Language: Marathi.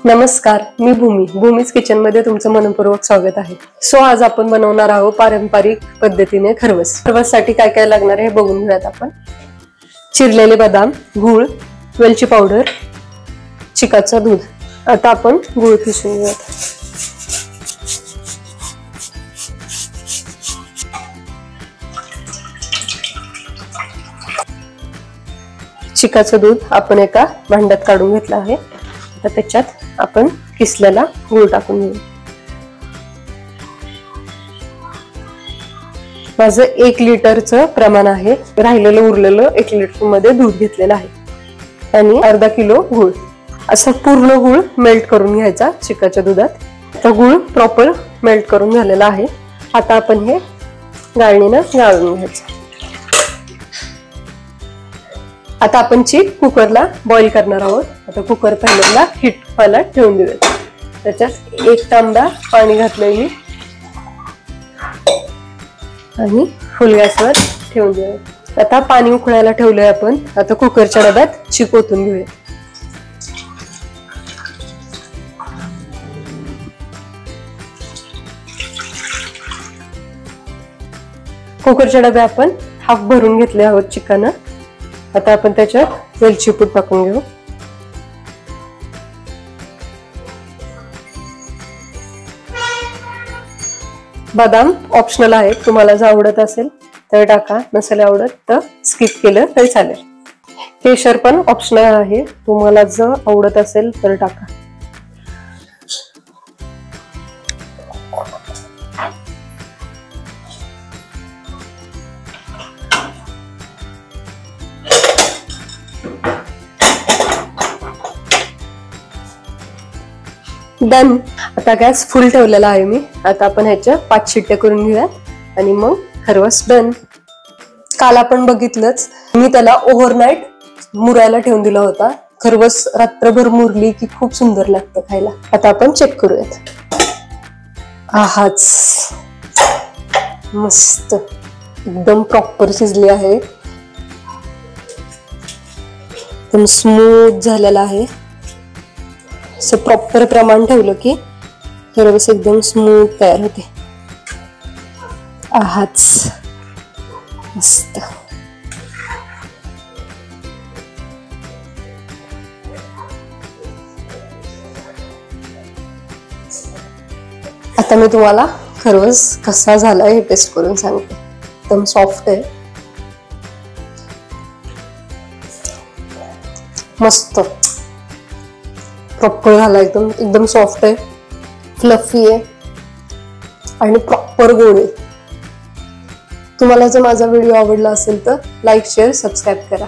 नमस्कार, मी भूमीज किचन मध्ये तुमचं मनपूर्वक स्वागत आहे। सो आज आपण बनवणार आहोत पारंपरिक पद्धतीने खरवस। खरवससाठी काय काय लागणार आहे बघून घेऊयात आपण। चिरलेले बदाम, गूळ, वेलची पावडर, चिकाचं दूध। आता आपण गूळ किसून घेऊयात। चिकाचं दूध आपण एका भांड्यात काढून घेतलं आहे। आता त्याच्यात आपण किसलेला गूळ टाकून घेऊ। माझं 1 लिटरचं प्रमाण आहे। राहिलेलं उरलेलं 1 लिटर मध्ये दूध घेतलेलं आहे आणि अर्धा किलो गूळ। असं पूर्ण गूळ मेल्ट करून घ्यायचा चिकाच्या दुधात। तर गूळ प्रॉपर मेल्ट करून झालेला आहे। आता आपण हे गाळणीनं गाळून घ्यायचं। आता आपण चिक कुकरला बॉईल करणार आहोत। आता कुकर पहिल्यांदा हीट व्हायला ठेवून देऊया। त्याच्यात 1 तांबा पाणी घातलंय मी आणि फुल गॅसवर ठेवून देऊया। आता पाणी उकळायला ठेवलंय आपण। आता कुकरच्या डब्यात चिक ओतून घेऊया। कुकरच्या डब्या आपण हाफ भरून घेतले आहोत चिकानं। आता आपण त्याच्यात वेलची पूड टाकून घेऊ। बदाम ऑप्शनल आहे, तुम्हाला जर आवडत असेल तर टाका, नसेल आवडत तर स्किप केलं तरी चालेल। केशर पण ऑप्शनल आहे, तुम्हाला जर आवडत असेल तर टाका। डन। आता गॅस फुल ठेवलेला आहे मी। आता आपण ह्याच्या 5 शिट्ट्या करून घेऊयात आणि मग खरवस डन। काल आपण बघितलंच, मी त्याला ओव्हरनाईट मुरायला ठेवून दिला होता। खरवस रात्रभर मुरली की खूप सुंदर लागतं खायला। आता आपण चेक करूयात। आहाच, मस्त एकदम प्रॉपर शिजली आहे। एकदम स्मूथ झालेला आहे। असं प्रॉपर प्रमाण ठेवलं की खरवस एकदम स्मूथ तयार होते। आहाच, मस्त। आता मी तुम्हाला खरवस कसा झाला हे टेस्ट करून सांगते। एकदम सॉफ्ट आहे, मस्त प्रॉपर झाला। एकदम सॉफ्ट आहे, फ्लफी आहे आणि प्रॉपर गोड आहे। तुम्हाला जर माझा व्हिडिओ आवडला असेल तर लाईक, शेअर, सबस्क्राईब करा।